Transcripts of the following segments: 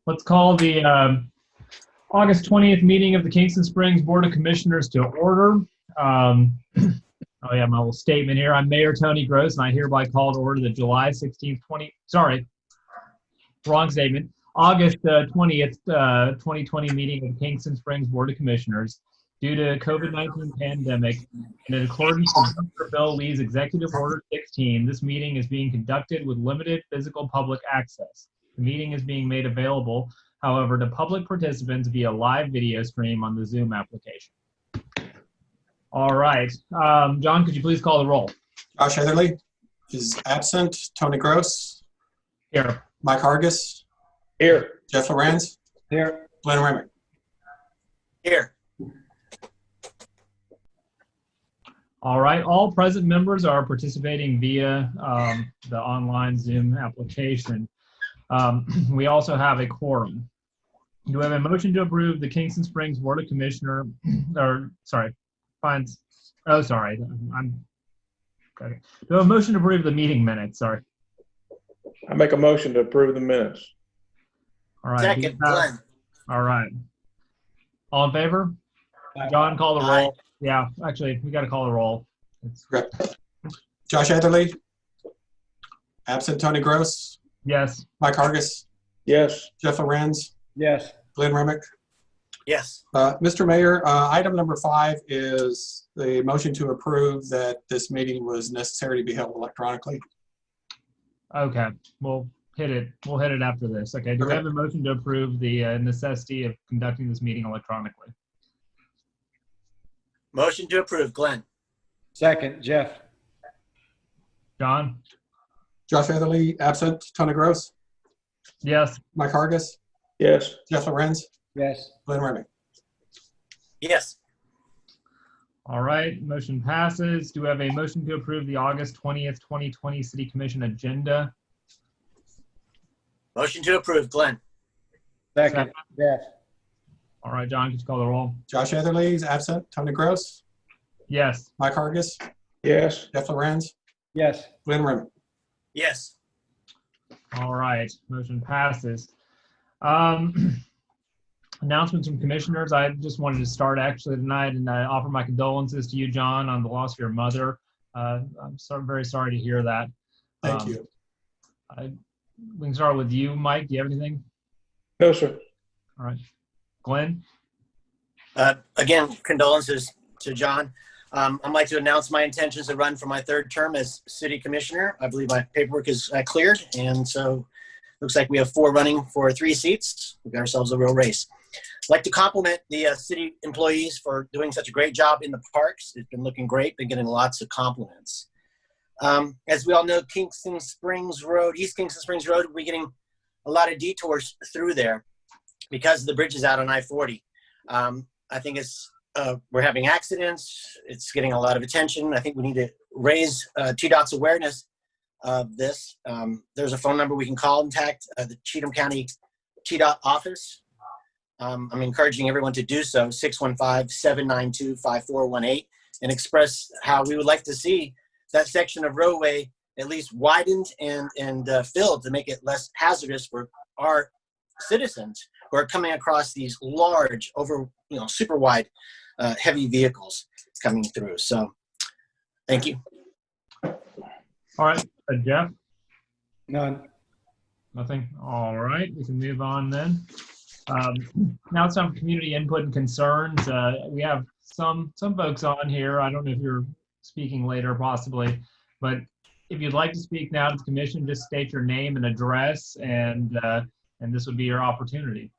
Let's call the August 20th meeting of the Kingston Springs Board of Commissioners to order. Oh yeah, my little statement here. I'm Mayor Tony Gross, and I hereby call to order the July 16th, wrong statement. August 20th, 2020 meeting of the Kingston Springs Board of Commissioners. Due to COVID-19 pandemic, and in accordance with Dr. Bill Lee's Executive Order 16, this meeting is being conducted with limited physical public access. The meeting is being made available, however, to public participants via live video stream on the Zoom application. All right. John, could you please call the roll? Josh Etherly is absent. Tony Gross. Here. Mike Hargis. Here. Jeff Lorenz. Here. Glenn Remick. Here. All right. All present members are participating via the online Zoom application. We also have a quorum. Do we have a motion to approve the Kingston Springs Board of Commissioner, or sorry, fines? Oh, sorry. Okay. Do we have a motion to approve the meeting minutes? Sorry. I make a motion to approve the minutes. All right. Second, Glenn. All right. All in favor? John, call the roll. Yeah, actually, we got to call the roll. Correct. Josh Etherly. Absent. Tony Gross. Yes. Mike Hargis. Yes. Jeff Lorenz. Yes. Glenn Remick. Yes. Mr. Mayor, item number 5 is the motion to approve that this meeting was necessary to be held electronically. Okay, we'll hit it after this. Okay, do we have a motion to approve the necessity of conducting this meeting electronically? Motion to approve, Glenn. Second, Jeff. John? Josh Etherly, absent. Tony Gross. Yes. Mike Hargis. Yes. Jeff Lorenz. Yes. Glenn Remick. Yes. All right, motion passes. Do we have a motion to approve the August 20th, 2020 City Commission agenda? Motion to approve, Glenn. Second, Jeff. All right, John, could you call the roll? Josh Etherly is absent. Tony Gross. Yes. Mike Hargis. Yes. Jeff Lorenz. Yes. Glenn Remick. Yes. All right, motion passes. Announcements from commissioners. I just wanted to start actually tonight and offer my condolences to you, John, on the loss of your mother. I'm very sorry to hear that. Thank you. We can start with you, Mike. Do you have anything? No, sir. All right. Glenn? Again, condolences to John. I'd like to announce my intentions to run for my 3rd term as city commissioner. I believe my paperwork is cleared, and so looks like we have 4 running for 3 seats. We've got ourselves a real race. I'd like to compliment the city employees for doing such a great job in the parks. It's been looking great, been getting lots of compliments. As we all know, Kingston Springs Road, East Kingston Springs Road, we're getting a lot of detours through there because the bridge is out on I-40. I think we're having accidents. It's getting a lot of attention. I think we need to raise TDOT's awareness of this. There's a phone number we can call and contact the Cheatham County TDOT office. I'm encouraging everyone to do so, 615-792-5418, and express how we would like to see that section of roadway at least widened and filled to make it less hazardous for our citizens who are coming across these large, super wide, heavy vehicles coming through. So, thank you. All right. Jeff? None. Nothing? All right. We can move on then. Now it's time for community input and concerns. We have some folks on here. I don't know if you're speaking later possibly, but if you'd like to speak now to the commission, just state your name and address, and this would be your opportunity.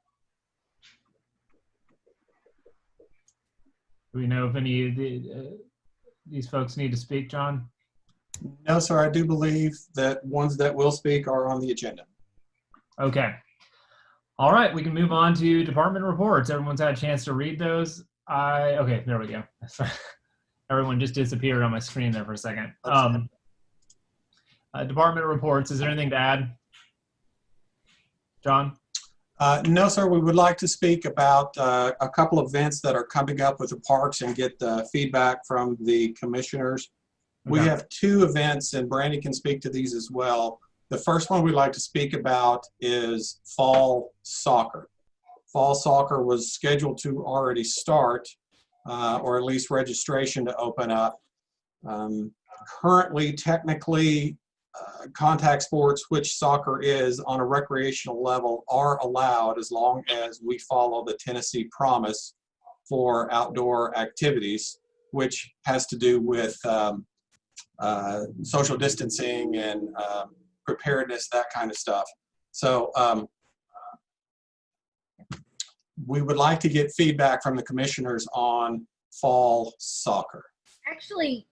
Do we know if any of these folks need to speak, John? No, sir. I do believe that ones that will speak are on the agenda. Okay. All right. We can move on to department reports. Everyone's had a chance to read those. Okay, there we go. Everyone just disappeared on my screen there for a second. Department reports. Is there anything to add? John? No, sir. We would like to speak about a couple of events that are coming up with the parks and get feedback from the commissioners. We have 2 events, and Brandy can speak to these as well. The first one we'd like to speak about is fall soccer. Fall soccer was scheduled to already start, or at least registration to open up. Currently, technically, contact sports, which soccer is on a recreational level, are allowed as long as we follow the Tennessee Promise for outdoor activities, which has to do with social distancing and preparedness, that kind of stuff. So we would like to get feedback from the commissioners on fall soccer. Actually,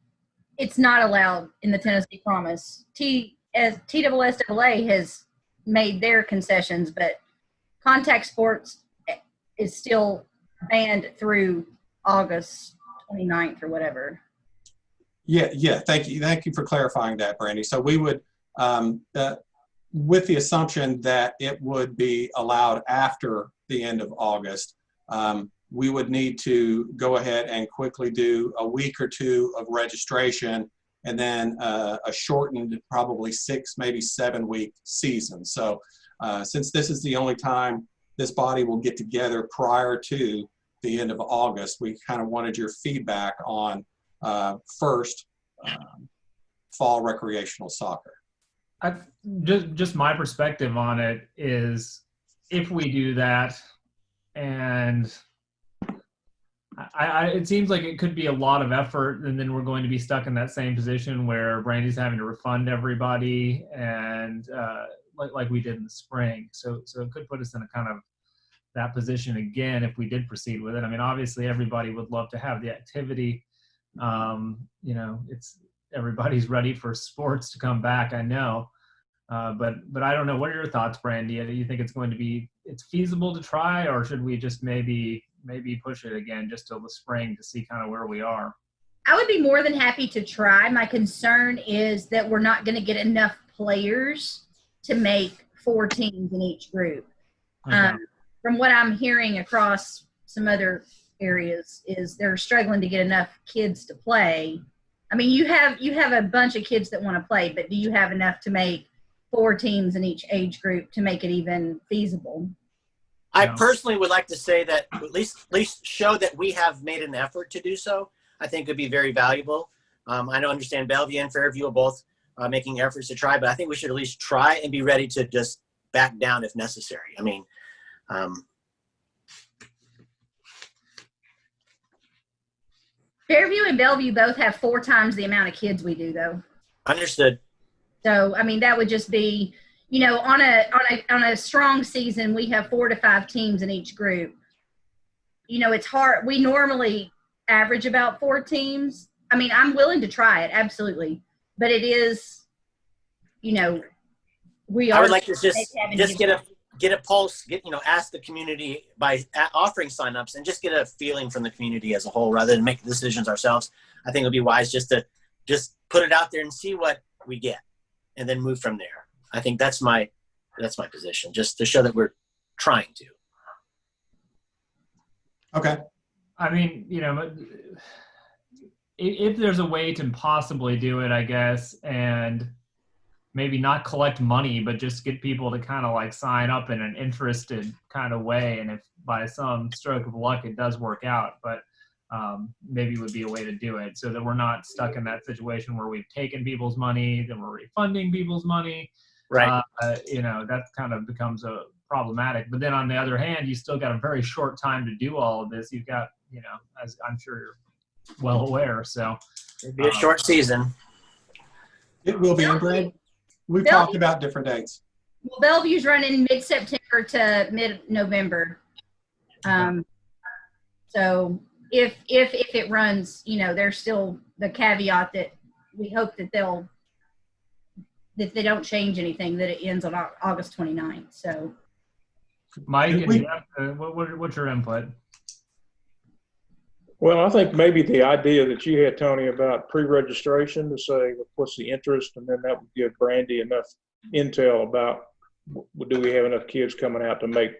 it's not allowed in the Tennessee Promise. TSSAA has made their concessions, but contact sports is still banned through August 29th or whatever. Yeah. Thank you for clarifying that, Brandy. So we would, with the assumption that it would be allowed after the end of August, we would need to go ahead and quickly do a week or two of registration, and then a shortened, probably 6, maybe 7 week season. So since this is the only time this body will get together prior to the end of August, we kind of wanted your feedback on first, fall recreational soccer. Just my perspective on it is, if we do that, and it seems like it could be a lot of effort, and then we're going to be stuck in that same position where Brandy's having to refund everybody, and like we did in the spring. So it could put us in a kind of that position again if we did proceed with it. I mean, obviously everybody would love to have the activity. It's everybody's ready for sports to come back, I know. But I don't know. What are your thoughts, Brandy? Do you think it's feasible to try, or should we just maybe push it again just till the spring to see kind of where we are? I would be more than happy to try. My concern is that we're not going to get enough players to make 4 teams in each group. Okay. From what I'm hearing across some other areas, is they're struggling to get enough kids to play. I mean, you have a bunch of kids that want to play, but do you have enough to make 4 teams in each age group to make it even feasible? I personally would like to say that at least show that we have made an effort to do so. I think would be very valuable. I don't understand Bellevue and Fairview are both making efforts to try, but I think we should at least try and be ready to just back down if necessary. I mean, Fairview and Bellevue both have 4 times the amount of kids we do, though. understood. So, I mean, that would just be, on a strong season, we have 4 to 5 teams in each group. It's hard. We normally average about 4 teams. I mean, I'm willing to try it, absolutely. But it is, we are. I would like to just get a pulse, ask the community by offering signups, and just get a feeling from the community as a whole rather than make decisions ourselves. I think it would be wise just to put it out there and see what we get, and then move from there. I think that's my position, just to show that we're trying to. Okay. I mean, if there's a way to possibly do it, I guess, and maybe not collect money, but just get people to kind of like sign up in an interested kind of way. And if by some stroke of luck it does work out, but maybe it would be a way to do it so that we're not stuck in that situation where we've taken people's money, then we're refunding people's money. Right. That kind of becomes a problematic. But then on the other hand, you still got a very short time to do all of this. You've got, as I'm sure you're well aware. So It'd be a short season. It will be, Brad. We've talked about different dates. Well, Bellevue's running mid-September to mid-November. So if it runs, there's still the caveat that we hope that they don't change anything, that it ends on August 29th. So, Mike, what's your input? Well, I think maybe the idea that you had, Tony, about pre-registration to say what's the interest, and then that would give Brandy enough intel about do we have enough kids coming out to make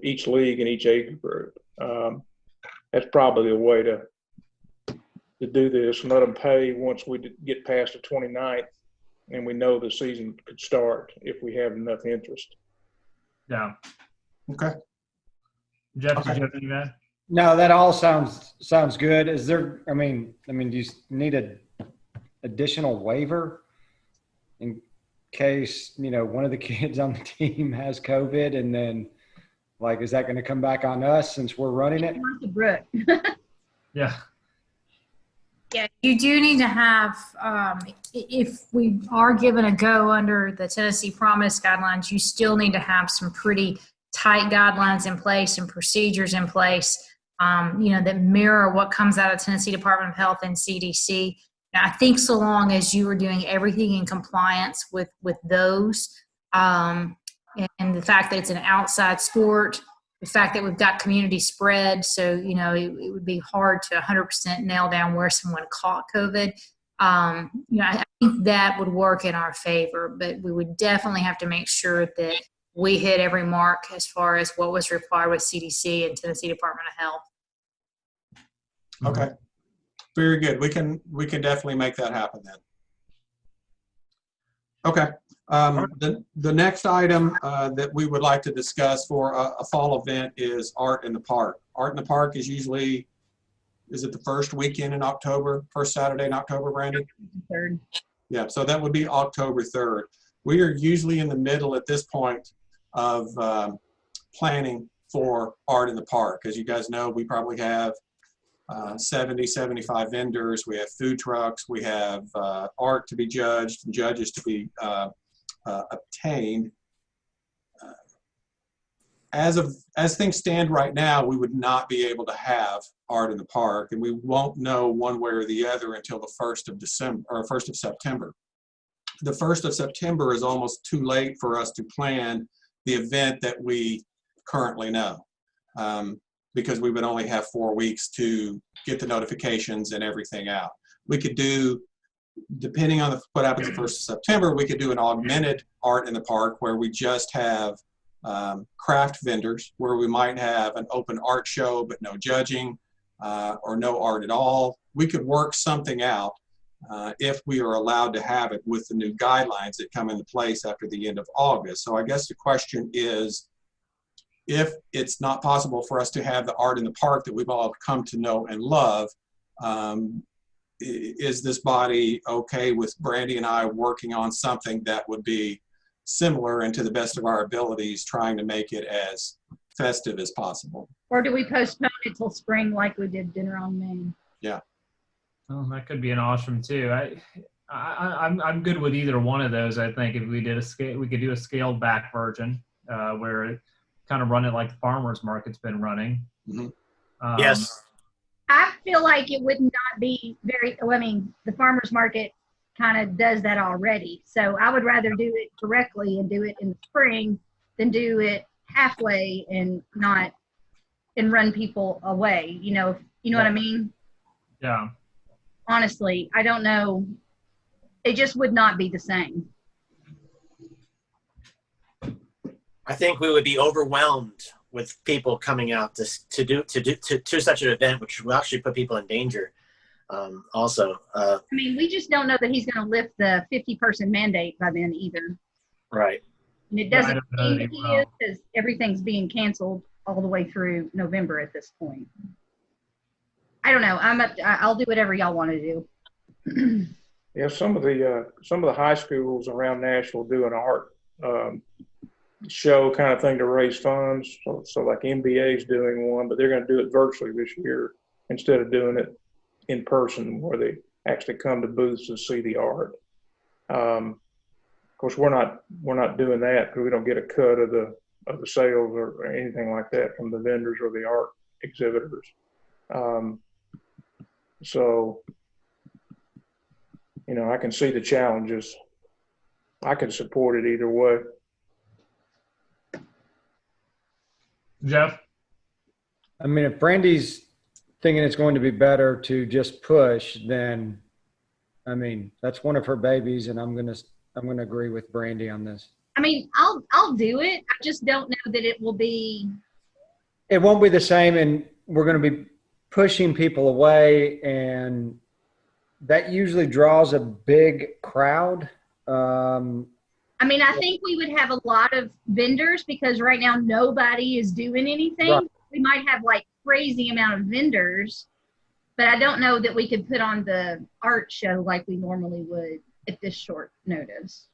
each league and each age group. That's probably a way to do this and let them pay once we get past the 29th, and we know the season could start if we have enough interest. Yeah. Okay. Jeff, Okay. did you have any of that? No, that all sounds good. Is there, I mean, do you need a additional waiver in case, one of the kids on the team has COVID, and then like, is that going to come back on us since we're running it? Brooke. Yeah. Yeah, you do need to have, if we are given a go under the Tennessee Promise guidelines, you still need to have some pretty tight guidelines in place and procedures in place, that mirror what comes out of Tennessee Department of Health and CDC. Now, I think so long as you are doing everything in compliance with those, and the fact that it's an outside sport, the fact that we've got community spread, so, it would be hard to 100% nail down where someone caught COVID. I think that would work in our favor, but we would definitely have to make sure that we hit every mark as far as what was required with CDC and Tennessee Department of Health. Okay. Very good. We can definitely make that happen then. Okay. The next item that we would like to discuss for a fall event is Art in the Park. Art in the Park is usually, is it the first weekend in October, first Saturday in October, Brandy? 3rd. Yeah, so that would be October 3rd. We are usually in the middle at this point of planning for Art in the Park. As you guys know, we probably have 70, 75 vendors. We have food trucks. We have art to be judged, and judges to be obtained. As things stand right now, we would not be able to have Art in the Park, and we won't know one way or the other until the 1st of December or 1st of September. The 1st of September is almost too late for us to plan the event that we currently know, because we would only have 4 weeks to get the notifications and everything out. We could do, depending on what happens the 1st of September, we could do an augmented Art in the Park where we just have craft vendors, where we might have an open art show but no judging, or no art at all. We could work something out if we are allowed to have it with the new guidelines that come into place after the end of August. So I guess the question is, if it's not possible for us to have the Art in the Park that we've all come to know and love, is this body okay with Brandy and I working on something that would be similar and to the best of our abilities trying to make it as festive as possible? Or do we postpone it till spring like we did Dinner on Main? Yeah. Well, that could be an awesome too. I'm good with either one of those. I think if we did we could do a scaled back version where it kind of run it like the farmers market's been running. Mm-hmm. Yes. I feel like it would not be very, the farmer's market kind of does that already. So I would rather do it directly and do it in the spring than do it halfway and run people away. You know what I mean? Yeah. Honestly, I don't know. It just would not be the same. I think we would be overwhelmed with people coming out to such an event, which will actually put people in danger. Also, we just don't know that he's going to lift the 50-person mandate by then either. Right. And it doesn't I don't know seem that he is, because everything's being canceled all the way through November at this point. I don't know. I'll do whatever y'all want to do. Yeah, some of the high schools around Nashville do an art show kind of thing to raise funds. So like NBA's doing one, but they're going to do it virtually this year instead of doing it in person, where they actually come to booths and see the art. Of course, we're not doing that because we don't get a cut of the sales or anything like that from the vendors or the art exhibitors. So, I can see the challenges. I can support it either way. Jeff? If Brandy's thinking it's going to be better to just push, then, that's one of her babies, and I'm gonna agree with Brandy on this. I'll do it. I just don't know that it will be. It won't be the same, and we're going to be pushing people away, and that usually draws a big crowd. I mean, I think we would have a lot of vendors because right now nobody is doing anything. Right. We might have like crazy amount of vendors, but I don't know that we could put on the art show like we normally would at this short notice.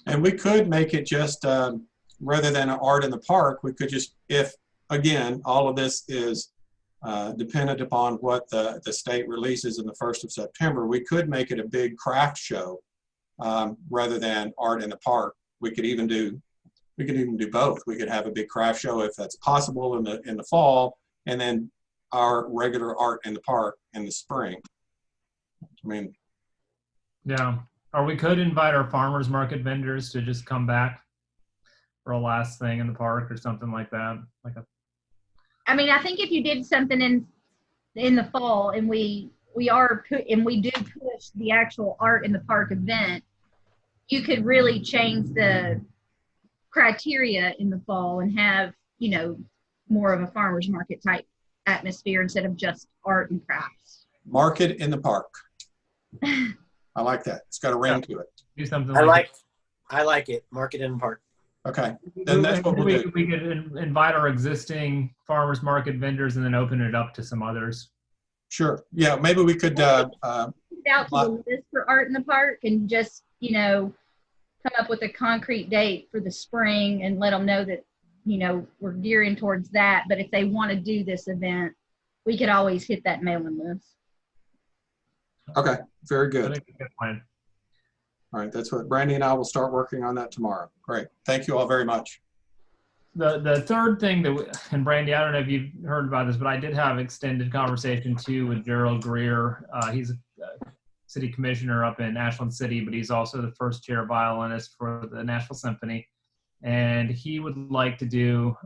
And we could make it just, rather than art in the park, we could just, if, again, all of this is dependent upon what the state releases in the 1st of September, we could make it a big craft show rather than art in the park. We could even do both. We could have a big craft show if that's possible in the fall, and then our regular art in the park in the spring. I mean, Yeah. Or we could invite our farmers market vendors to just come back for a last thing in the park or something like that. I mean, I think if you did something in the fall and we do push the actual art in the park event, you could really change the criteria in the fall and have, you know, more of a farmers market type atmosphere instead of just art and crafts. market in the park. I like that. It's got a ring to it. Do something I like like it. Market in the park. Okay, then that's what we'll do. We could invite our existing farmers market vendors and then open it up to some others. Sure. Yeah, maybe we could. Out to the list for art in the park and just, you know, come up with a concrete date for the spring and let them know that, you know, we're gearing towards that. But if they want to do this event, we could always hit that mailing list. Okay, very I good. think it's a good plan. All right, that's what Brandy and I will start working on that tomorrow. Great. Thank you all very much. The third thing and Brandy, I don't know if you've heard about this, but I did have extended conversation too with Gerald Greer. He's a city commissioner up in Ashland City, but he's also the first chair violinist for the Nashville Symphony. And he would like to do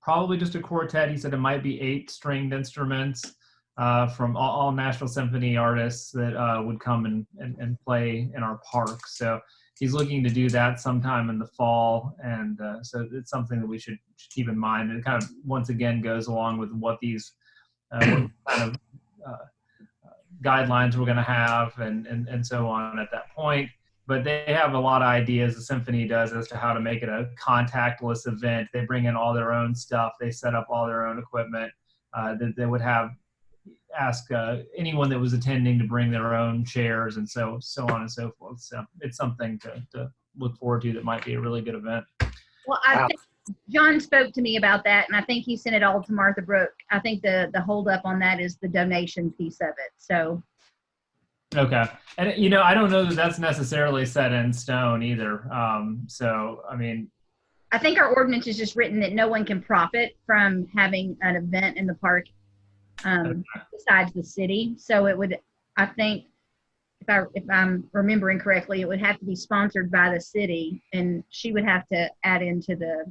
probably just a quartet. He said it might be 8 stringed instruments from all Nashville Symphony artists that would come and play in our park. So he's looking to do that sometime in the fall. And so it's something that we should keep in mind. And it kind of, once again, goes along with what these what kind of guidelines we're going to have and so on at that point. But they have a lot of ideas, the symphony does, as to how to make it a contactless event. They bring in all their own stuff. They set up all their own equipment. They would ask anyone that was attending to bring their own chairs and so on and so forth. So it's something to look forward to that might be a really good event. Well, I think John spoke to me about that, and I think he sent it all to Martha Brooke. I think the hold up on that is the donation piece of it. So. Okay. And, you know, I don't know that that's necessarily set in stone either. So, I mean. I think our ordinance is just written that no one can profit from having an event in the park besides the city. So it would, I think, if I'm remembering correctly, it would have to be sponsored by the city, and she would have to add into the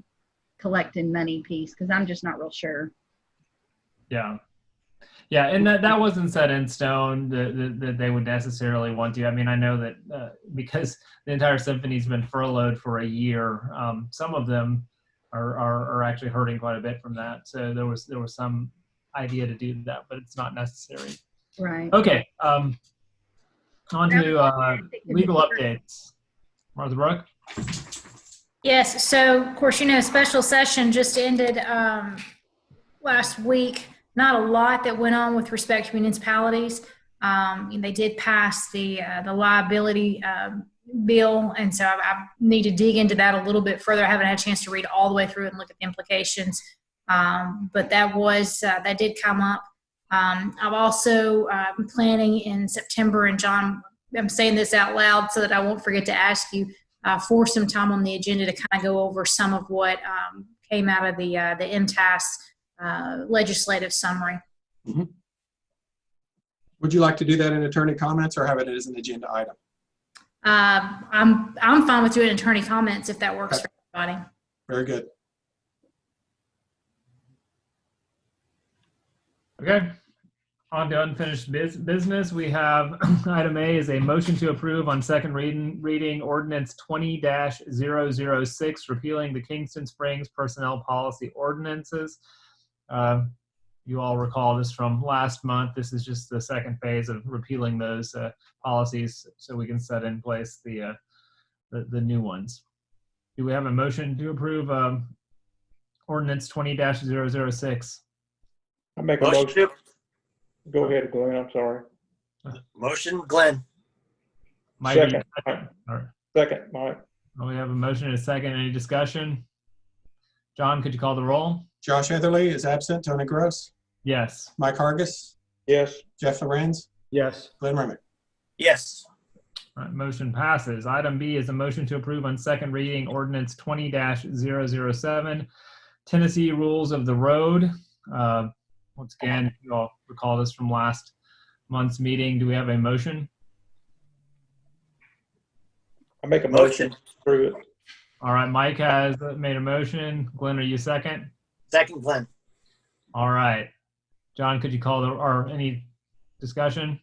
collecting money piece, because I'm just not real sure. Yeah. Yeah, and that wasn't set in stone that they would necessarily want to. I mean, I know that because the entire symphony's been furloughed for a year, some of them are actually hurting quite a bit from that. So there was some idea to do that, but it's not necessary. Right. Okay. On to legal updates. Martha Brooke? Yes, so of course, you know, special session just ended last week. Not a lot that went on with respect to municipalities. They did pass the liability bill, and so I need to dig into that a little bit further. I haven't had a chance to read all the way through it and look at the implications, but that did come up. I'm also planning in September, and John, I'm saying this out loud so that I won't forget to ask you for some time on the agenda to kind of go over some of what came out of the MTAS legislative summary. Mm-hmm. Would you like to do that in attorney comments or have it as an agenda item? I'm fine with doing attorney comments if that works for everybody. Very good. Okay. On to unfinished business. We have item A is a motion to approve on second reading Ordinance 20-006, repealing the Kingston Springs personnel policy ordinances. you all recall this from last month. This is just the second phase of repealing those policies so we can set in place the new ones. Do we have a motion to approve Ordinance 20-006? I make a motion. Go ahead, Glenn. I'm sorry. Motion, Glenn. Mike, Second. all right. Second, Mike. Well, we have a motion and a second. Any discussion? John, could you call the roll? Josh Etherly is absent. Tony Gross. Yes. Mike Hargis. Yes. Jeff Lorenz. Yes. Glenn Remick. Yes. All right, motion passes. Item B is a motion to approve on second reading Ordinance 20-007, Tennessee Rules of the Road. Once again, you all recall this from last month's meeting. Do we have a motion? I make a motion to approve it. All right, Mike has made a motion. Glenn, are you second? Second, Glenn. All right. John, could you call or any discussion?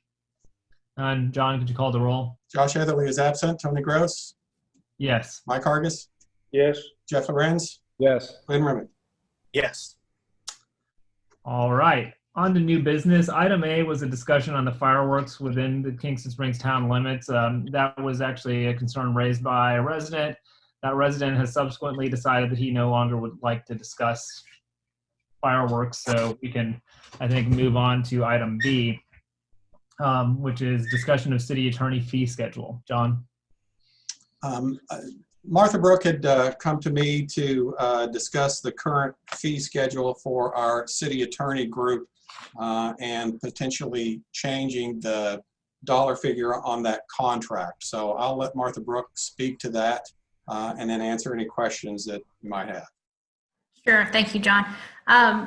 None. John, could you call the roll? Josh Etherly is absent. Tony Gross. Yes. Mike Hargis. Yes. Jeff Lorenz. Yes. Glenn Remick. Yes. All right. On to new business. Item A was a discussion on the fireworks within the Kingston Springs town limits. That was actually a concern raised by a resident. That resident has subsequently decided that he no longer would like to discuss fireworks. So we can, I think, move on to item B, which is discussion of city attorney fee schedule. John? Martha Brooke had come to me to discuss the current fee schedule for our city attorney group and potentially changing the dollar figure on that contract. So I'll let Martha Brooke speak to that and then answer any questions that you might have. Sure. Thank you, John.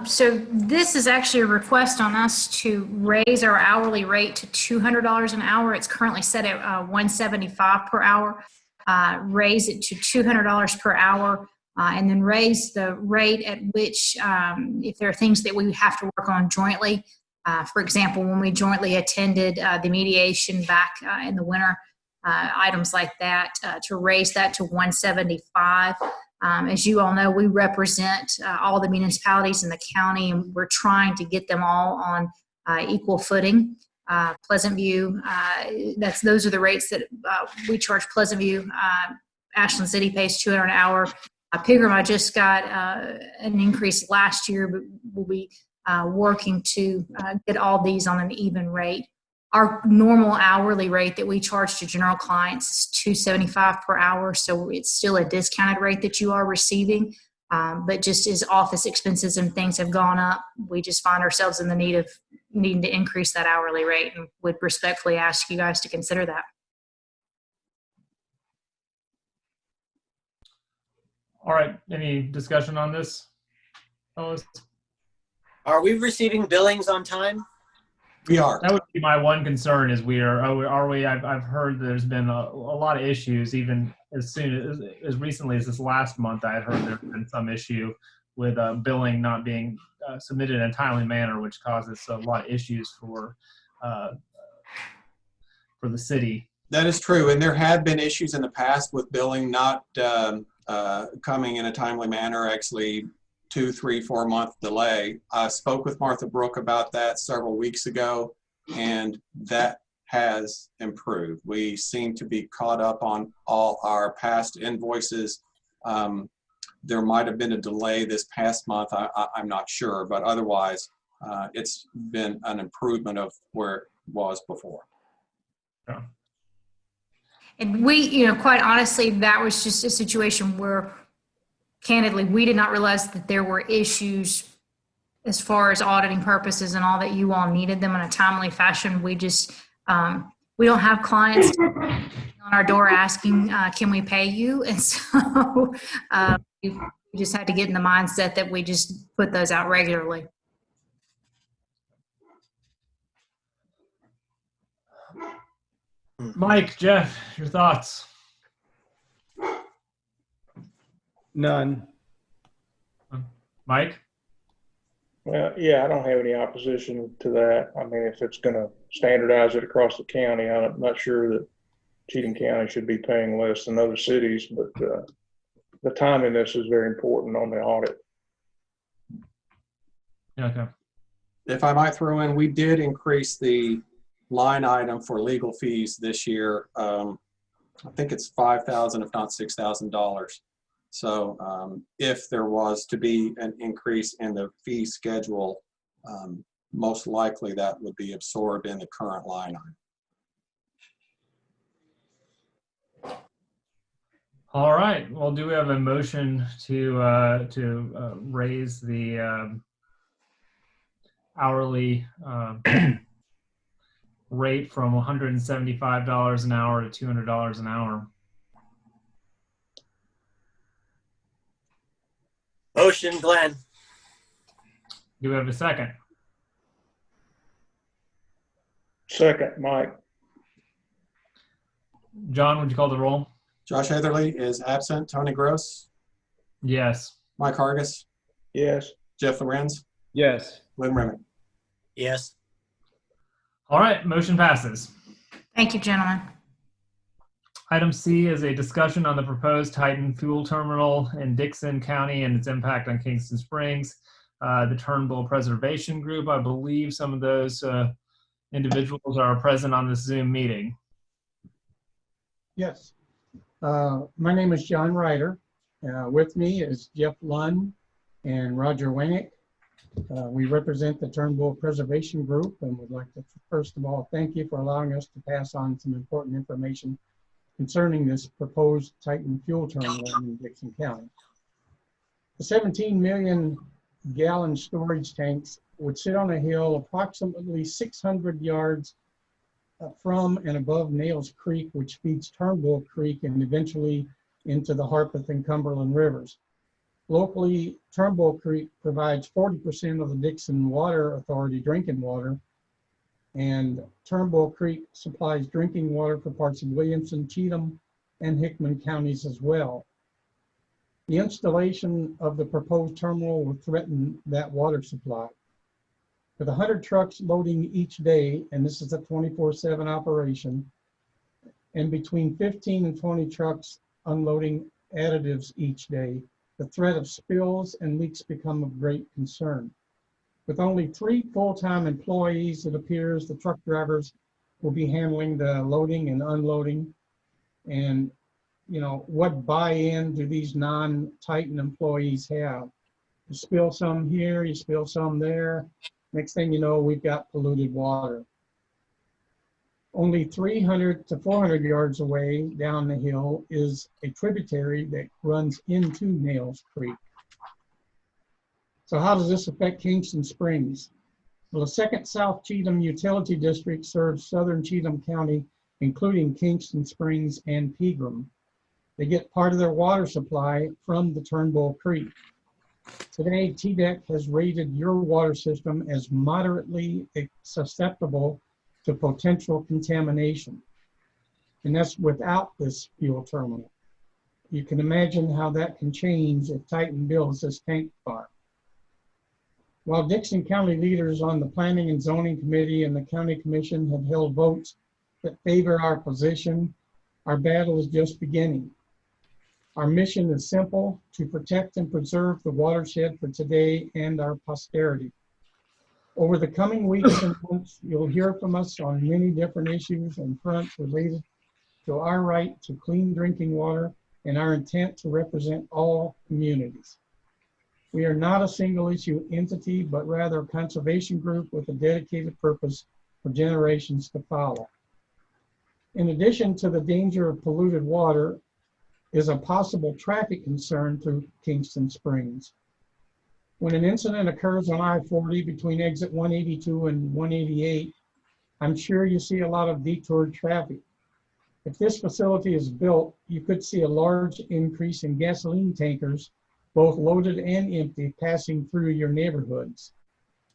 So this is actually a request on us to raise our hourly rate to $200 an hour. It's currently set at $175 per hour. Raise it to $200 per hour, and then raise the rate at which, if there are things that we have to work on jointly, for example, when we jointly attended the mediation back in the winter, items like that, to raise that to $175. As you all know, we represent all the municipalities in the county, and we're trying to get them all on equal footing. Pleasant View, those are the rates that we charge Pleasant View. Ashland City pays $200 an hour. Pigram, I just got an increase last year, but we'll be working to get all these on an even rate. Our normal hourly rate that we charge to general clients is $275 per hour, so it's still a discounted rate that you are receiving. But just as office expenses and things have gone up, we just find ourselves in the need of needing to increase that hourly rate, and would respectfully ask you guys to consider that. All right. Any discussion on this, fellas? Are we receiving billings on time? We are. That would be my one concern is I've heard there's been a lot of issues, even as recently as this last month. I had heard there's been some issue with billing not being submitted in a timely manner, which causes a lot of issues for the city. That is true, and there have been issues in the past with billing not coming in a timely manner, actually 2, 3, 4 month delay. I spoke with Martha Brooke about that several weeks ago, and that has improved. We seem to be caught up on all our past invoices. There might have been a delay this past month, I'm not sure, but otherwise it's been an improvement of where it was before. Yeah. And we, quite honestly, that was just a situation where, candidly, we did not realize that there were issues as far as auditing purposes and all that you all needed them in a timely fashion. We just, we don't have clients on our door asking, can we pay you? And so we just had to get in the mindset that we just put those out regularly. Mike, Jeff, your thoughts? None. Mike? Well, yeah, I don't have any opposition to that. I mean, if it's going to standardize it across the county, I'm not sure that Cheatham County should be paying less than other cities, but the timeliness is very important on the audit. Okay. If I might throw in, we did increase the line item for legal fees this year. I think it's $5,000, if not $6,000. So if there was to be an increase in the fee schedule, most likely that would be absorbed in the current line item. All right. Well, do we have a motion to raise the hourly rate from $175 an hour to $200 an hour? Motion, Glenn. Do we have a second? Second, Mike. John, would you call the roll? Josh Heatherly is absent. Tony Gross, Yes. Mike Hargis, Yes. Jeff Lorenz, Yes. Lynn Remick. Yes. All right. Motion passes. Thank you, gentlemen. Item C is a discussion on the proposed Titan fuel terminal in Dixon County and its impact on Kingston Springs. The Turnbull Preservation Group, I believe some of those individuals are present on this Zoom meeting. Yes. My name is John Ryder. With me is Jeff Lund and Roger Wenick. We represent the Turnbull Preservation Group and would like to, first of all, thank you for allowing us to pass on some important information concerning this proposed Titan fuel terminal in Dixon County. The 17 million gallon storage tanks would sit on a hill approximately 600 yards from and above Nails Creek, which feeds Turnbull Creek and eventually into the Harpeth and Cumberland rivers. Locally, Turnbull Creek provides 40% of the Dixon Water Authority drinking water, and Turnbull Creek supplies drinking water for parts of Williamson, Cheatham, and Hickman counties as well. The installation of the proposed terminal will threaten that water supply. With 100 trucks loading each day, and this is a 24/7 operation, and between 15 and 20 trucks unloading additives each day, the threat of spills and leaks become of great concern. With only 3 full-time employees, it appears the truck drivers will be handling the loading and unloading. And, you know, what buy-in do these non-Titan employees have? You spill some here, you spill some there. Next thing you know, we've got polluted water. Only 300 to 400 yards away down the hill is a tributary that runs into Nails Creek. So how does this affect Kingston Springs? Well, the Second South Cheatham Utility District serves southern Cheatham County, including Kingston Springs and Pegram. They get part of their water supply from the Turnbull Creek. Today, TDEC has rated your water system as moderately susceptible to potential contamination. And that's without this fuel terminal. You can imagine how that can change if Titan builds this tank farm. While Dixon County leaders on the Planning and Zoning Committee and the County Commission have held votes that favor our position, our battle is just beginning. Our mission is simple: to protect and preserve the watershed for today and our posterity. Over the coming weeks and months, you'll hear from us on many different issues and fronts related to our right to clean drinking water and our intent to represent all communities. We are not a single issue entity, but rather a conservation group with a dedicated purpose for generations to follow. In addition to the danger of polluted water is a possible traffic concern through Kingston Springs. When an incident occurs on I-40 between exit 182 and 188, I'm sure you see a lot of detoured traffic. If this facility is built, you could see a large increase in gasoline tankers, both loaded and empty, passing through your neighborhoods.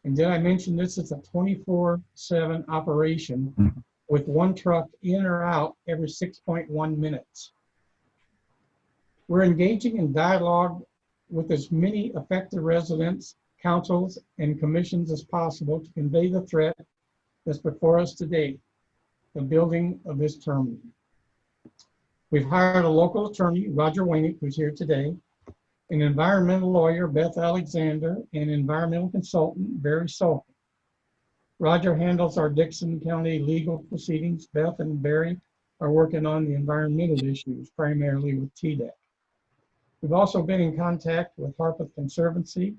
And did I mention this is a 24/7 operation with one truck in or out every 6.1 minutes. We're engaging in dialogue with as many affected residents, councils, and commissions as possible to convey the threat that's before us today, the building of this terminal. We've hired a local attorney, Roger Wenick, who's here today, an environmental lawyer, Beth Alexander, and environmental consultant, Barry Sulkin. Roger handles our Dixon County legal proceedings. Beth and Barry are working on the environmental issues, primarily with TDEC. We've also been in contact with Harpeth Conservancy,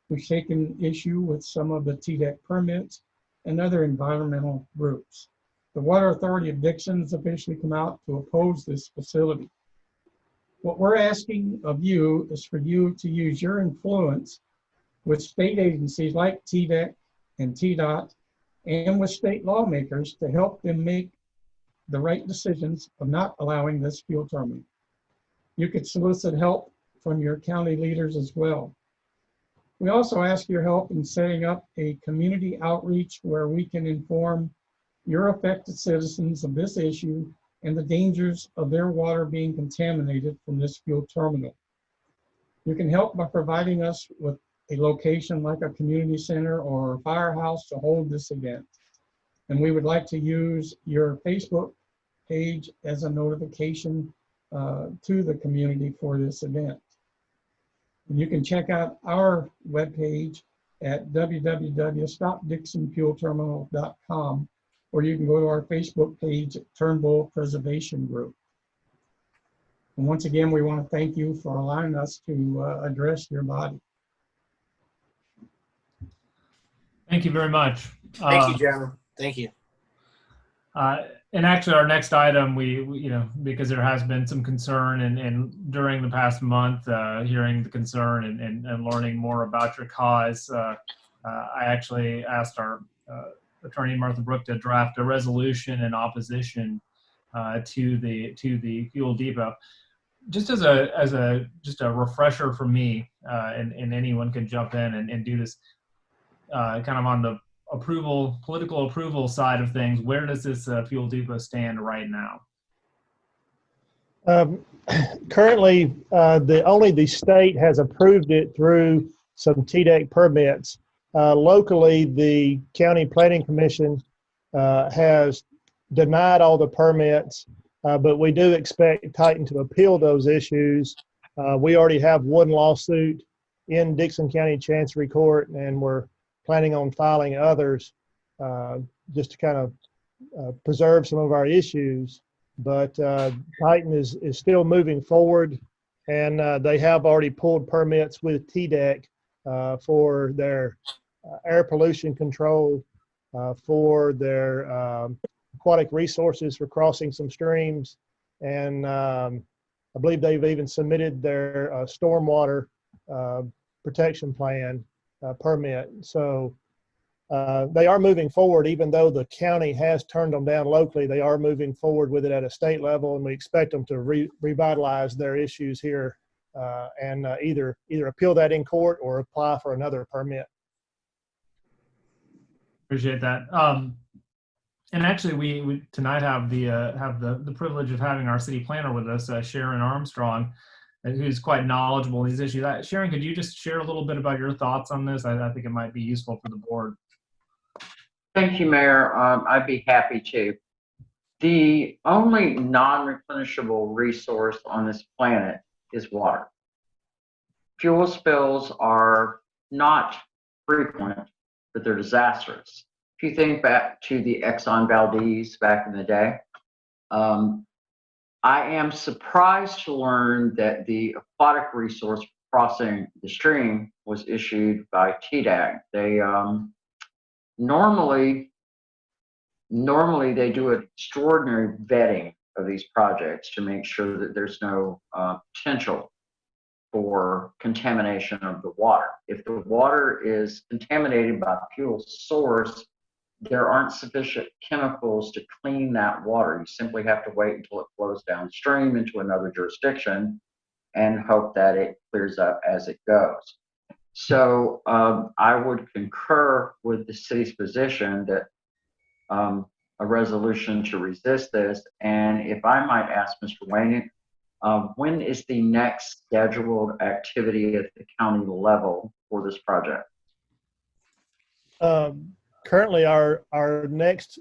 who's taken issue with some of the TDEC permits and other environmental groups. The Water Authority of Dixon has officially come out to oppose this facility. What we're asking of you is for you to use your influence with state agencies like TDEC and TDOT and with state lawmakers to help them make the right decisions of not allowing this fuel terminal. You could solicit help from your county leaders as well. We also ask your help in setting up a community outreach where we can inform your affected citizens of this issue and the dangers of their water being contaminated from this fuel terminal. You can help by providing us with a location like a community center or a firehouse to hold this event. And we would like to use your Facebook page as a notification to the community for this event. And you can check out our webpage at www.stopdixonfuelterminal.com, or you can go to our Facebook page at Turnbull Preservation Group. And once again, we want to thank you for allowing us to address your body. Thank you very much. Thank you, Jeremy. Thank you. And actually, our next item, we because there has been some concern, and during the past month, hearing the concern and learning more about your cause, I actually asked our attorney Martha Brooke to draft a resolution in opposition to the fuel depot. Just as a refresher for me, and anyone can jump in and do this kind of on the political approval side of things. Where does this fuel depot stand right now? Currently, only the state has approved it through some TDEC permits. Locally, the County Planning Commission has denied all the permits, but we do expect Titan to appeal those issues. We already have one lawsuit in Dixon County Chancery Court, and we're planning on filing others just to kind of preserve some of our issues. But Titan is still moving forward, and they have already pulled permits with TDEC for their air pollution control, for their aquatic resources for crossing some streams, and I believe they've even submitted their stormwater protection plan permit. So they are moving forward, even though the county has turned them down locally. They are moving forward with it at a state level, and we expect them to revitalize their issues here and either appeal that in court or apply for another permit. Appreciate that. And actually, we tonight have the privilege of having our city planner with us, Sharon Armstrong, who's quite knowledgeable in these issues. Sharon, could you just share a little bit about your thoughts on this? I think it might be useful for the board. Thank you, Mayor. I'd be happy to. The only non-replenishable resource on this planet is water. Fuel spills are not frequent, but they're disastrous. If you think back to the Exxon Valdez back in the day, I am surprised to learn that the aquatic resource crossing the stream was issued by TDAG. They normally they do an extraordinary vetting of these projects to make sure that there's no potential for contamination of the water. If the water is contaminated by the fuel source, there aren't sufficient chemicals to clean that water. You simply have to wait until it flows downstream into another jurisdiction and hope that it clears up as it goes. So I would concur with the city's position that a resolution to resist this. And if I might ask Mr. Wayne, when is the next scheduled activity at the county level for this project? Currently, our next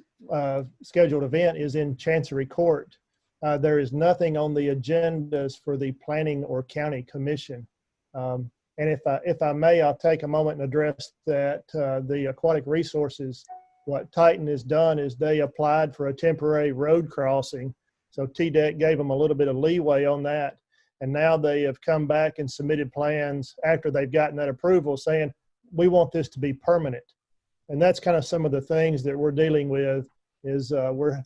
scheduled event is in Chancery Court. There is nothing on the agendas for the Planning or County Commission. And if I may, I'll take a moment and address that the Aquatic Resources what Titan has done is they applied for a temporary road crossing. So TDEC gave them a little bit of leeway on that. And now they have come back and submitted plans after they've gotten that approval saying, we want this to be permanent. And that's kind of some of the things that we're dealing with is we're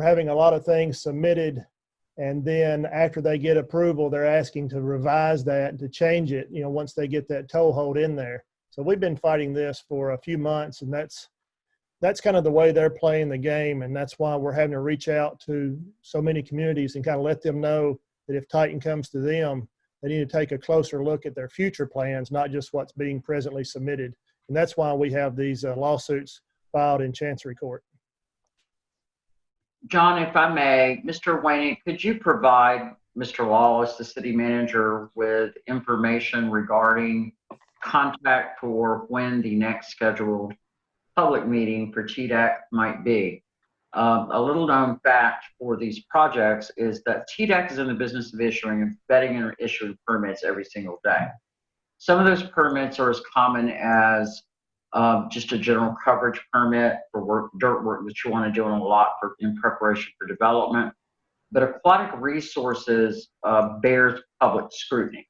having a lot of things submitted. And then after they get approval, they're asking to revise that and to change it, you know, once they get that toehold in there. So we've been fighting this for a few months, and that's kind of the way they're playing the game. And that's why we're having to reach out to so many communities and kind of let them know that if Titan comes to them, they need to take a closer look at their future plans, not just what's being presently submitted. And that's why we have these lawsuits filed in Chancery Court. John, if I may, Mr. Wayne, could you provide Mr. Lawless, the city manager, with information regarding contact for when the next scheduled public meeting for TDEC might be? A little known fact for these projects is that TDEC is in the business of issuing and vetting and issuing permits every single day. Some of those permits are as common as just a general coverage permit for dirt work that you want to do on a lot in preparation for development. But Aquatic Resources bears public scrutiny,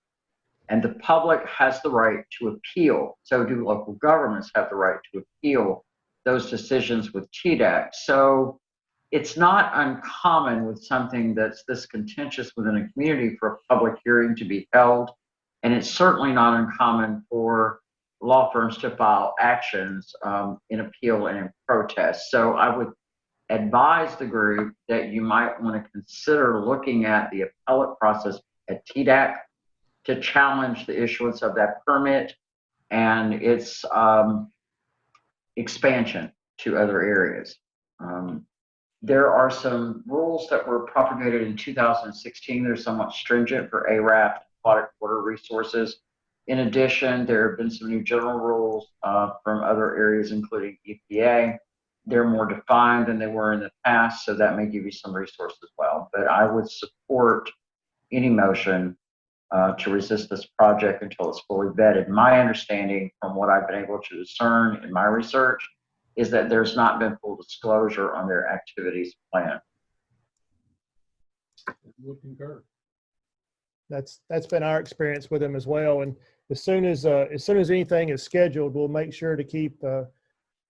and the public has the right to appeal. So do local governments have the right to appeal those decisions with TDEC. So it's not uncommon with something that's this contentious within a community for a public hearing to be held. And it's certainly not uncommon for law firms to file actions in appeal and in protest. So I would advise the group that you might want to consider looking at the appellate process at TDEC to challenge the issuance of that permit and its expansion to other areas. There are some rules that were propagated in 2016. They're somewhat stringent for ARAP, Aquatic Water Resources. In addition, there have been some new general rules from other areas, including EPA. They're more defined than they were in the past, so that may give you some resource as well. But I would support any motion to resist this project until it's fully vetted. My understanding from what I've been able to discern in my research is that there's not been full disclosure on their activities plan. That's been our experience with them as well. And as soon as anything is scheduled, we'll make sure to keep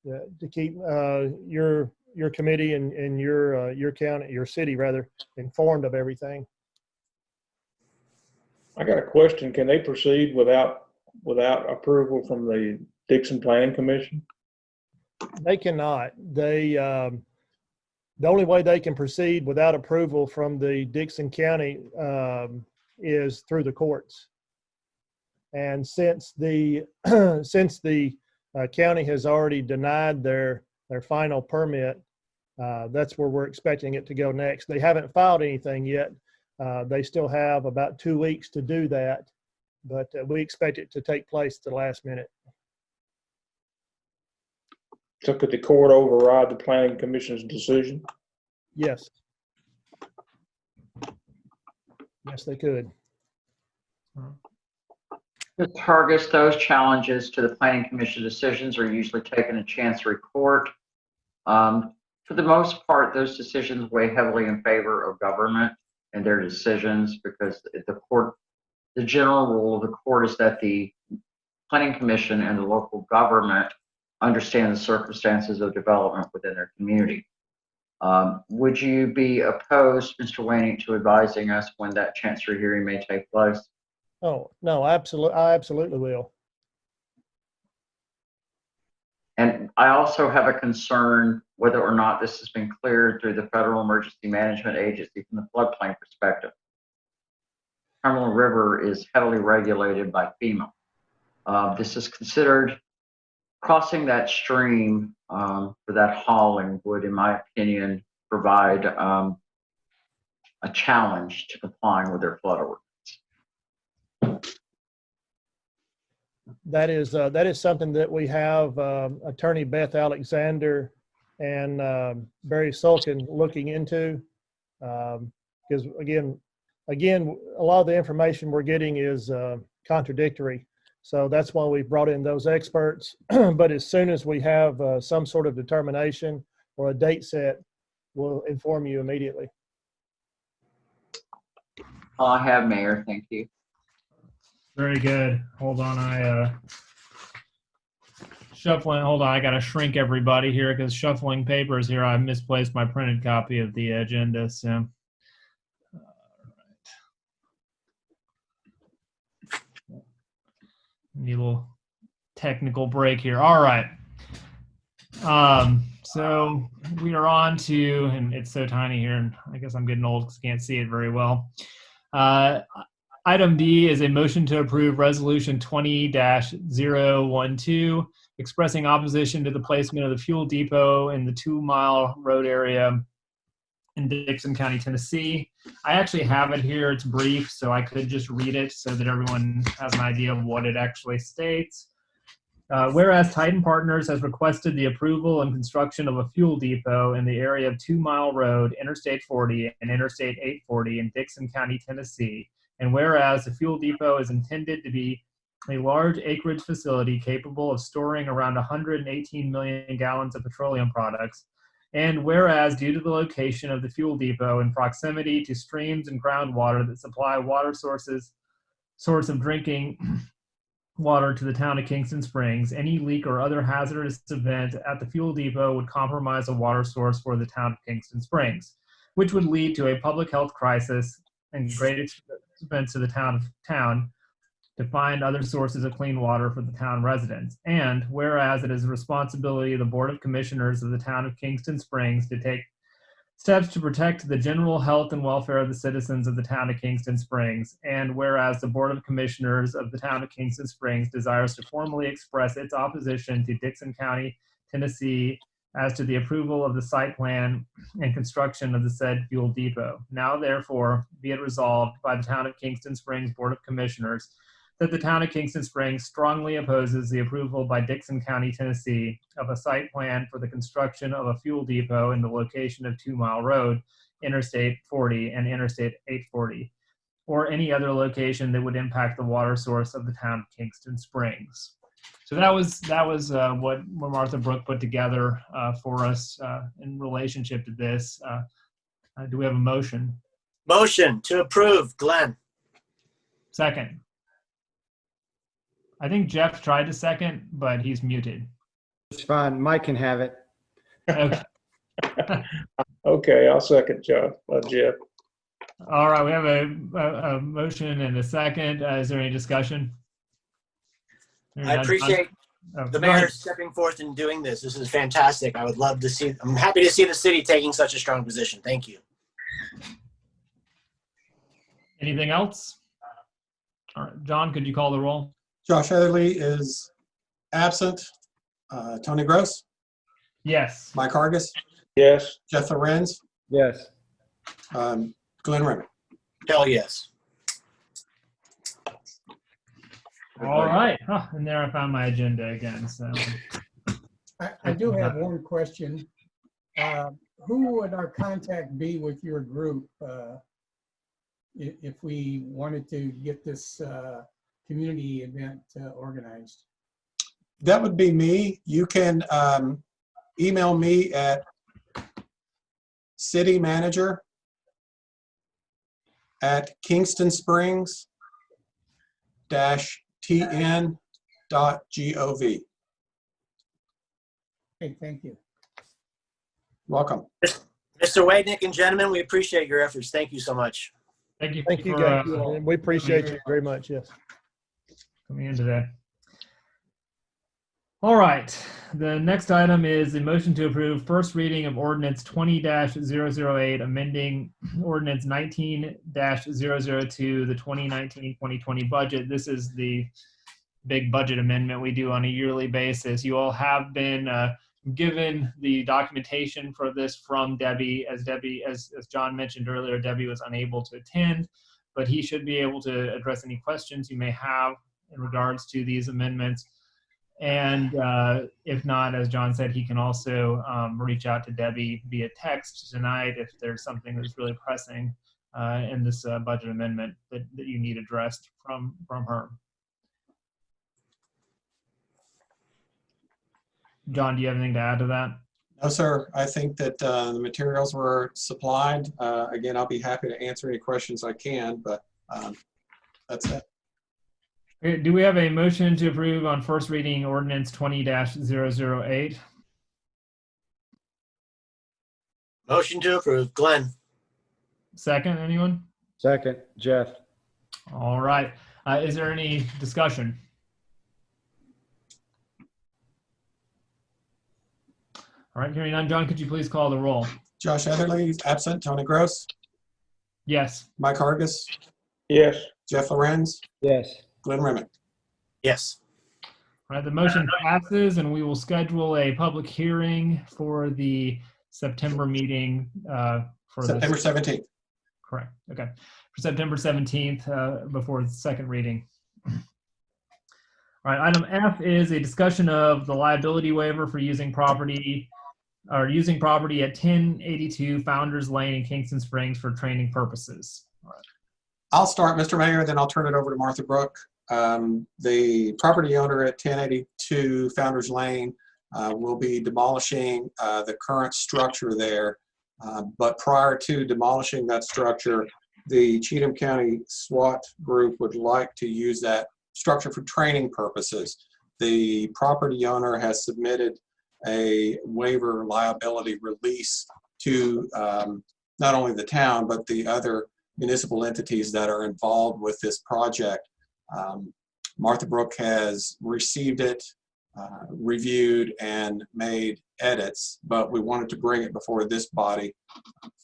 your committee and your county, your city rather, informed of everything. I got a question. Can they proceed without approval from the Dixon Planning Commission? They cannot. The only way they can proceed without approval from the Dixon County is through the courts. And since the county has already denied their final permit, that's where we're expecting it to go next. They haven't filed anything yet. They still have about 2 weeks to do that, but we expect it to take place at the last minute. So could the court override the Planning Commission's decision? Yes. Yes, they could. Ms. Hargis, those challenges to the Planning Commission decisions are usually taken in Chancery Court. For the most part, those decisions weigh heavily in favor of government and their decisions, because the general rule of the court is that the Planning Commission and the local government understand the circumstances of development within their community. Would you be opposed, Mr. Wayne, to advising us when that Chancery hearing may take place? Oh, no, absolutely. I absolutely will. And I also have a concern whether or not this has been cleared through the Federal Emergency Management Agency from the floodplain perspective. Cumberland River is heavily regulated by FEMA. This is considered crossing that stream for that hauling would, in my opinion, provide a challenge to complying with their flood ordinance. That is something that we have Attorney Beth Alexander and Barry Sulkin looking into, because again, a lot of the information we're getting is contradictory. So that's why we brought in those experts. But as soon as we have some sort of determination or a date set, we'll inform you immediately. All I have, Mayor. Thank you. Very good. Hold on, shuffling. Hold on, I gotta shrink everybody here because shuffling papers here. I misplaced my printed copy of the agenda. So, need a little technical break here. All right. So we are on to, and it's so tiny here, and I guess I'm getting old because I can't see it very well. Item D is a motion to approve Resolution 20-012, expressing opposition to the placement of the fuel depot in the 2 Mile Road area in Dixon County, Tennessee. I actually have it here. It's brief, so I could just read it so that everyone has an idea of what it actually states. Whereas Titan Partners has requested the approval and construction of a fuel depot in the area of 2 Mile Road, Interstate 40, and Interstate 840 in Dixon County, Tennessee. And whereas the fuel depot is intended to be a large acreage facility capable of storing around 118 million gallons of petroleum products. And whereas due to the location of the fuel depot in proximity to streams and groundwater that supply water source of drinking water to the town of Kingston Springs, any leak or other hazardous event at the fuel depot would compromise a water source for the town of Kingston Springs, which would lead to a public health crisis and great expense to the town to find other sources of clean water for the town residents. And whereas it is the responsibility of the Board of Commissioners of the town of Kingston Springs to take steps to protect the general health and welfare of the citizens of the town of Kingston Springs. And whereas the Board of Commissioners of the town of Kingston Springs desires to formally express its opposition to Dixon County, Tennessee, as to the approval of the site plan and construction of the said fuel depot. Now, therefore, be it resolved by the town of Kingston Springs Board of Commissioners that the town of Kingston Springs strongly opposes the approval by Dixon County, Tennessee of a site plan for the construction of a fuel depot in the location of 2 Mile Road, Interstate 40 and Interstate 840, or any other location that would impact the water source of the town of Kingston Springs. So that was what Martha Brooke put together for us in relationship to this. Do we have a motion? Motion to approve, Glenn. Second. I think Jeff tried to second, but he's muted. It's fine. Mike can have it. Okay. Okay, I'll second Jeff. All right, we have a motion and a second. Is there any discussion? I appreciate the mayor stepping forth and doing this. This is fantastic. I would love to see, I'm happy to see the city taking such a strong position. Thank you. Anything else? All right, John, could you call the roll? Josh Heatherly is absent. Tony Gross, Yes. Mike Hargis, Yes. Jeff Lorenz, Yes. Glenn Remick. Hell yes. All right. And there I found my agenda again. So I do have one question. Who would our contact be with your group if we wanted to get this community event organized? That would be me. You can email me at kingstonsprings-tn.gov. Hey, thank you. Welcome. Mr. Wadnick and gentlemen, we appreciate your efforts. Thank you so much. thank you. Thank you, for, guys. And we appreciate you very much. Yes. coming in today. All right. The next item is a motion to approve first reading of Ordinance 20-008, amending Ordinance 19-002, the 2019-2020 budget. This is the big budget amendment we do on a yearly basis. You all have been given the documentation for this from Debbie. As John mentioned earlier, Debbie was unable to attend, but he should be able to address any questions you may have in regards to these amendments. And if not, as John said, he can also reach out to Debbie via text tonight if there's something that's really pressing in this budget amendment that you need addressed from her. John, do you have anything to add to that? No, sir. I think that the materials were supplied. Again, I'll be happy to answer any questions I can, but that's it. Okay, do we have a motion to approve on first reading ordinance 20-008? Motion to approve. Glenn. Second, anyone? Second, Jeff. All right. Is there any discussion? All right, hearing none. John, could you please call the roll? Josh Etherly, absent. Tony Gross. Yes. Mike Hargis. Yes. Jeff Lorenz. Yes. Glenn Remick. Yes. All right, the motion passes, and we will schedule a public hearing for the September meeting. For September this. 17th. Correct. Okay. For September 17th, before the second reading. All right, item F is a discussion of the liability waiver for using property at 1082 Founders Lane in Kingston Springs for training purposes. All right. I'll start, Mr. Mayor, then I'll turn it over to Martha Brooke. The property owner at 1082 Founders Lane will be demolishing the current structure there. But prior to demolishing that structure, the Cheatham County SWAT group would like to use that structure for training purposes. The property owner has submitted a waiver liability release to not only the town, but the other municipal entities that are involved with this project. Martha Brooke has received it, reviewed, and made edits, but we wanted to bring it before this body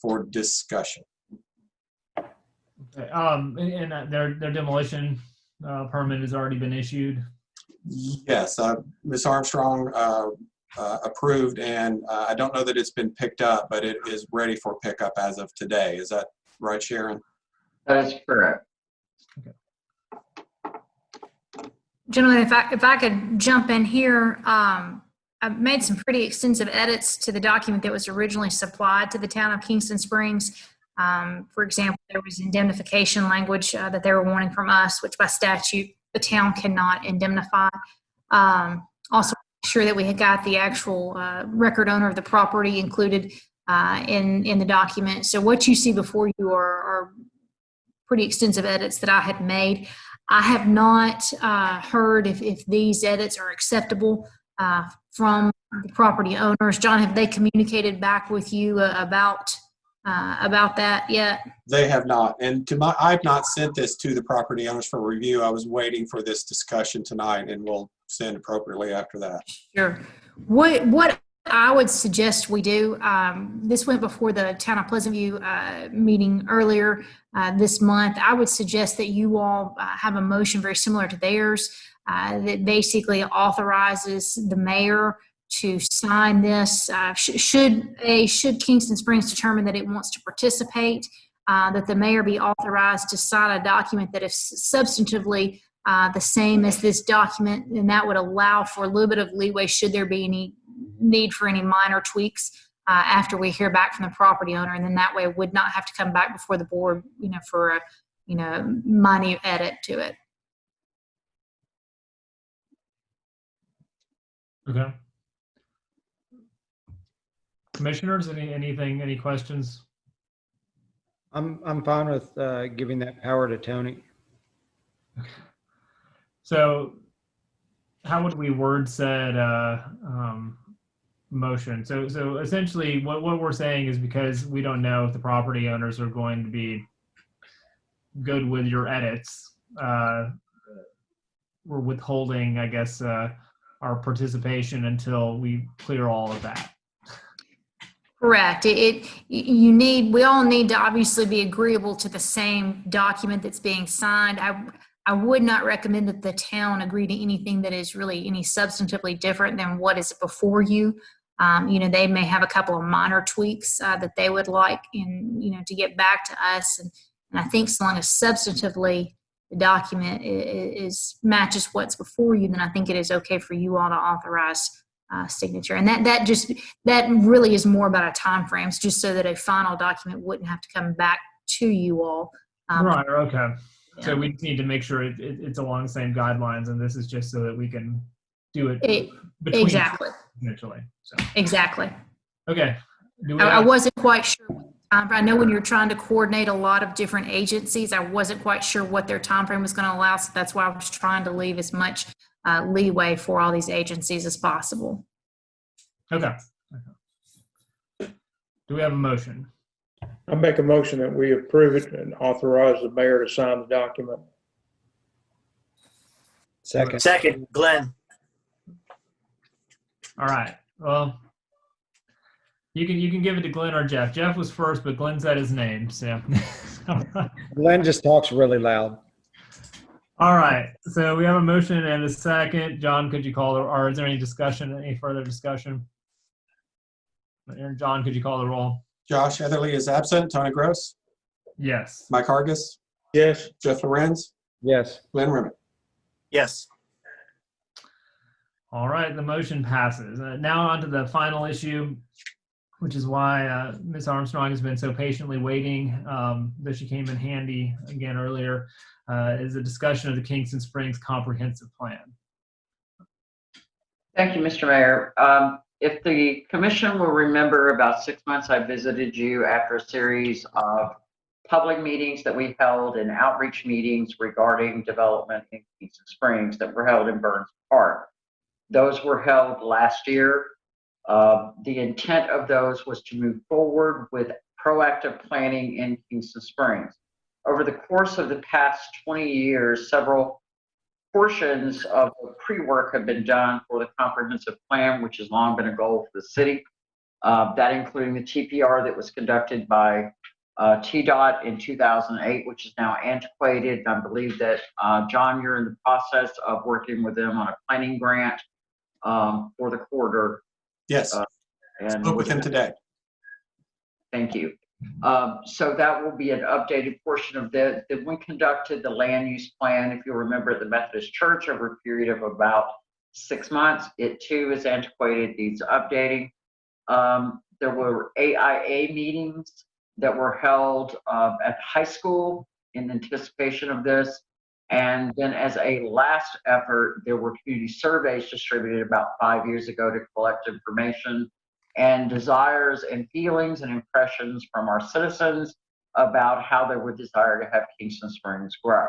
for discussion. Okay. And their demolition permit has already been issued. Yes, Ms. Armstrong approved, and I don't know that it's been picked up, but it is ready for pickup as of today. Is that right, Sharon? That is correct. Gentlemen, if I could jump in here, I've made some pretty extensive edits to the document that was originally supplied to the town of Kingston Springs. For example, there was indemnification language that they were wanting from us, which by statute, the town cannot indemnify. Also, make sure that we had got the actual record owner of the property included in the document. So what you see before you are pretty extensive edits that I had made. I have not heard if these edits are acceptable from the property owners. John, have they communicated back with you about that yet? They have not, and I've not sent this to the property owners for review. I was waiting for this discussion tonight, and we'll send appropriately after that. Sure. What I would suggest we do, this went before the Town of Pleasant View meeting earlier this month. I would suggest that you all have a motion very similar to theirs that basically authorizes the mayor to sign this. Should Kingston Springs determine that it wants to participate, that the mayor be authorized to sign a document that is substantively the same as this document, and that would allow for a little bit of leeway should there be any need for any minor tweaks after we hear back from the property owner, and then that way it would not have to come back before the board, for a, minor edit to it. Okay. Commissioners, any questions? I'm fine with giving that power to Tony. So how would we word said motion? So essentially what we're saying is, because we don't know if the property owners are going to be good with your edits, we're withholding, I guess, our participation until we clear all of that. Correct. We all need to obviously be agreeable to the same document that's being signed. I would not recommend that the town agree to anything that is really any substantively different than what is before you. They may have a couple of minor tweaks that they would like to get back to us. And I think so long as substantively the document matches what's before you, then I think it is okay for you all to authorize signature. And that really is more about a time frames, just so that a final document wouldn't have to come back to you all. Right. Okay. Yeah. So we just need to make sure it's along the same guidelines, and this is just so that we can do it between. Exactly. potentially. So, Exactly. okay. Do we I have, wasn't quite sure. I know when you're trying to coordinate a lot of different agencies, I wasn't quite sure what their time frame was going to allow. So that's why I was trying to leave as much leeway for all these agencies as possible. okay. Do we have a motion? I make a motion that we approve it and authorize the mayor to sign the document. Second. Second, Glenn. All right. Well, you can give it to Glenn or Jeff. Jeff was first, but Glenn said his name. So. Glenn just talks really loud. All right. So we have a motion and a second. John, could you call or is there any discussion? Any further discussion? John, could you call the roll? Josh Etherly is absent. Tony Gross, Yes. Mike Hargis, Yes. Jeff Lorenz, Yes. Glenn Remick. Yes. All right. The motion passes. Now on to the final issue, which is why Ms. Armstrong has been so patiently waiting, though she came in handy again earlier, is a discussion of the Kingston Springs Comprehensive Plan. Thank you, Mr. Mayor. If the commission will remember, about 6 months I visited you after a series of public meetings that we held and outreach meetings regarding development in Kingston Springs that were held in Burns Park. Those were held last year. The intent of those was to move forward with proactive planning in Kingston Springs. Over the course of the past 20 years, several portions of the pre-work have been done for the comprehensive plan, which has long been a goal for the city. That including the TPR that was conducted by TDOT in 2008, which is now antiquated. I believe that, John, you're in the process of working with them on a planning grant for the corridor. Yes, And spoke with him today. Thank you. So that will be an updated portion of that. Then we conducted the land use plan, if you'll remember, at the Methodist Church over a period of about 6 months. It too is antiquated, needs updating. There were AIA meetings that were held at high school in anticipation of this. And then as a last effort, there were community surveys distributed about 5 years ago to collect information and desires and feelings and impressions from our citizens about how they would desire to have Kingston Springs grow.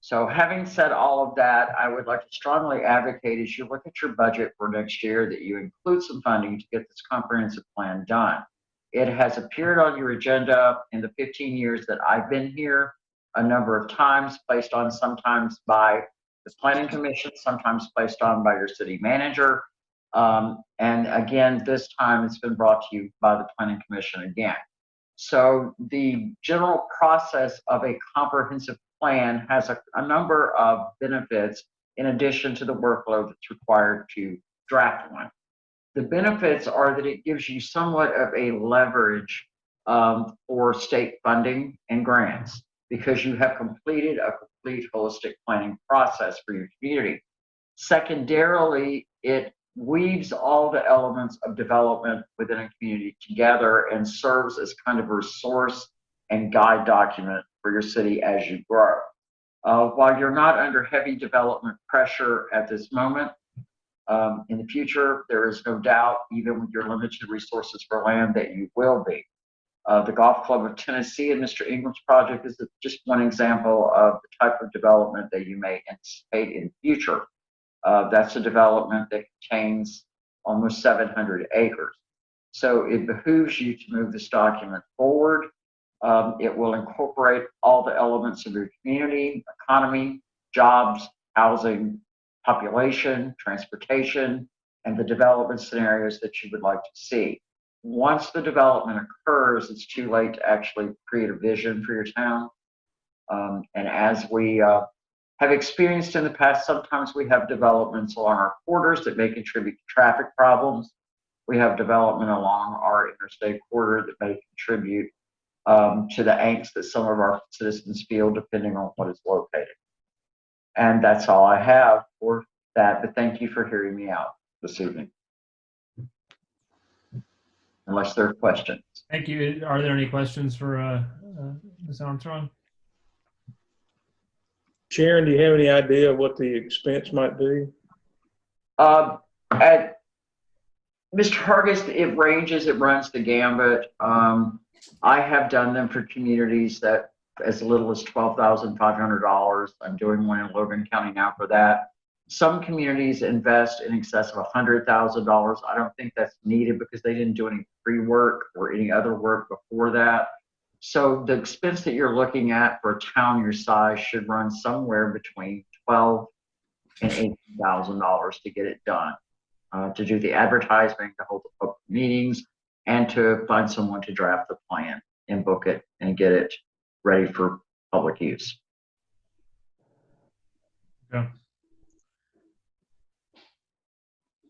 So having said all of that, I would like to strongly advocate as you look at your budget for next year that you include some funding to get this comprehensive plan done. It has appeared on your agenda in the 15 years that I've been here a number of times, placed on sometimes by the Planning Commission, sometimes placed on by your city manager. And again, this time it's been brought to you by the Planning Commission again. So the general process of a comprehensive plan has a number of benefits in addition to the workload that's required to draft one. The benefits are that it gives you somewhat of a leverage for state funding and grants because you have completed a complete holistic planning process for your community. Secondarily, it weaves all the elements of development within a community together and serves as kind of a resource and guide document for your city as you grow. While you're not under heavy development pressure at this moment, in the future, there is no doubt, even with your limited resources for land, that you will be. The Golf Club of Tennessee and Mr. Ingram's project is just one example of the type of development that you may anticipate in the future. That's a development that contains almost 700 acres. So it behooves you to move this document forward. It will incorporate all the elements of your community, economy, jobs, housing, population, transportation, and the development scenarios that you would like to see. Once the development occurs, it's too late to actually create a vision for your town. And as we have experienced in the past, sometimes we have developments along our corridors that may contribute to traffic problems. We have development along our interstate corridor that may contribute to the angst that some of our citizens feel depending on what is located. And that's all I have for that, but thank you for hearing me out this evening. Unless there are questions. Thank you. Are there any questions for Ms. Armstrong? Sharon, do you have any idea what the expense might be? Mr. Hargis, it ranges, it runs the gambit. I have done them for communities that as little as $12,500. I'm doing one in Logan County now for that. Some communities invest in excess of $100,000. I don't think that's needed because they didn't do any pre-work or any other work before that. So the expense that you're looking at for a town your size should run somewhere between $12,000 and $18,000 to get it done. To do the advertising, to hold the public meetings, and to find someone to draft the plan and book it and get it ready for public use. Yeah.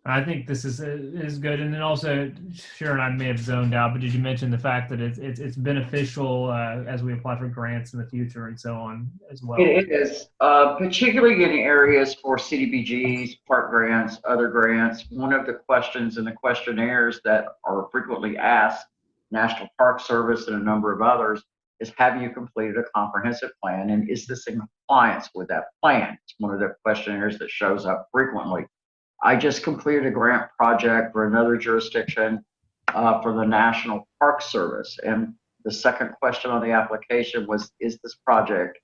I think this is good, and then also Sharon, I may have zoned out, but did you mention the fact that it's beneficial as we apply for grants in the future and so on as well? It is, particularly in areas for CDBGs, park grants, other grants. One of the questions in the questionnaires that are frequently asked, National Park Service and a number of others, is have you completed a comprehensive plan, and is this in compliance with that plan? It's one of the questionnaires that shows up frequently. I just completed a grant project for another jurisdiction for the National Park Service. And the second question on the application was, is this project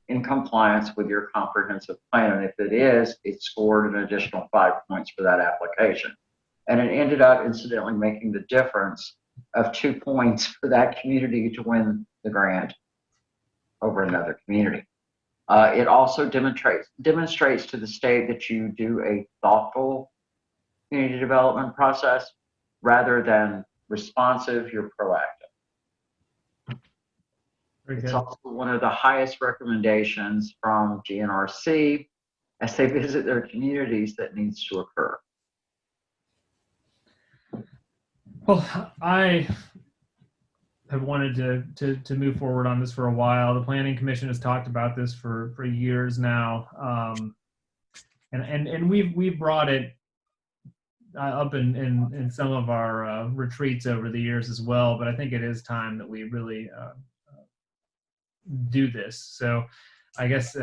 in compliance with your comprehensive plan? And if it is, it scored an additional 5 points for that application. And it ended up incidentally making the difference of 2 points for that community to win the grant over another community. It also demonstrates to the state that you do a thoughtful community development process rather than responsive, you're proactive. It's also one of the highest recommendations from GNRC as they visit their communities that needs to occur. Well, I have wanted to move forward on this for a while. The Planning Commission has talked about this for years now, and we've brought it up in some of our retreats over the years as well. But I think it is time that we really do this. So I guess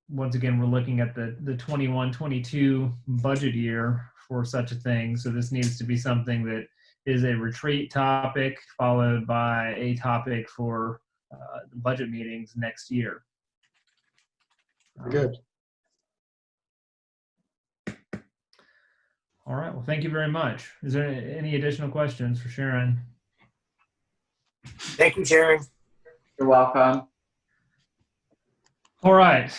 once again we're looking at the 21-22 budget year for such a thing. So this needs to be something that is a retreat topic followed by a topic for the budget meetings next year. Good. All right. Well, thank you very much. Is there any additional questions for Sharon? Thank you, Sharon. You're welcome. All right.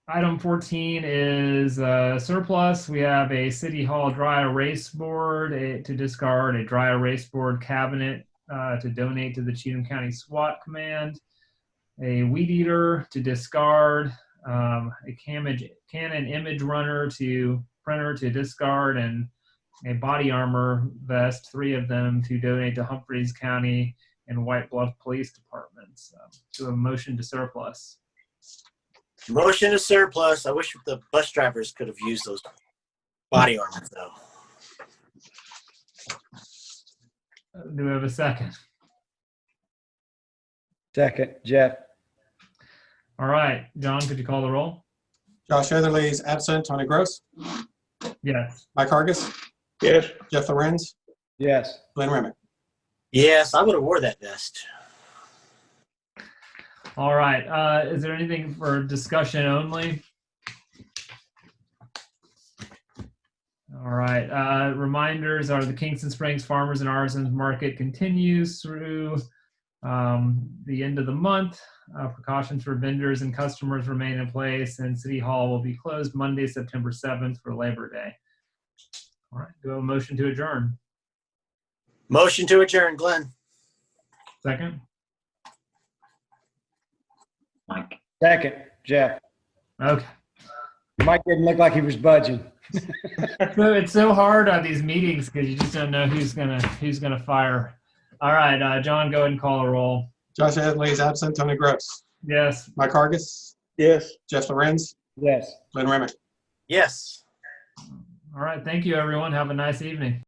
Item 14 is surplus. We have a City Hall dry erase board to discard, a dry erase board cabinet to donate to the Cheatham County SWAT Command, a weed eater to discard, a Canon image runner to printer to discard, and a body armor vest, 3 of them, to donate to Humphreys County and White Bluff Police Departments. So a motion to surplus. Motion to surplus. I wish the bus drivers could have used those body armors though. Do we have a second? Second, Jeff. All right, John, could you call the roll? Josh Etherly is absent. Tony Gross. Yes. Mike Hargis. Yes. Jeff Lorenz. Yes. Glenn Remick. Yes, I would have wore that vest. All right. Is there anything for discussion only? All right. Reminders are the Kingston Springs Farmers and Artisans Market continues through the end of the month. Precautions for vendors and customers remain in place, and City Hall will be closed Monday, September 7th for Labor Day. All right. Do I have a motion to adjourn? Motion to adjourn, Glenn. Second? Mike. Second, Jeff. Okay. Mike didn't look like he was budging. So it's so hard on these meetings because you just don't know who's gonna fire. All right, John, go ahead and call a roll. Josh Etherly is absent. Tony Gross. Yes. Mike Hargis. Yes. Jeff Lorenz. Yes. Glenn Remick. Yes. All right. Thank you, everyone. Have a nice evening.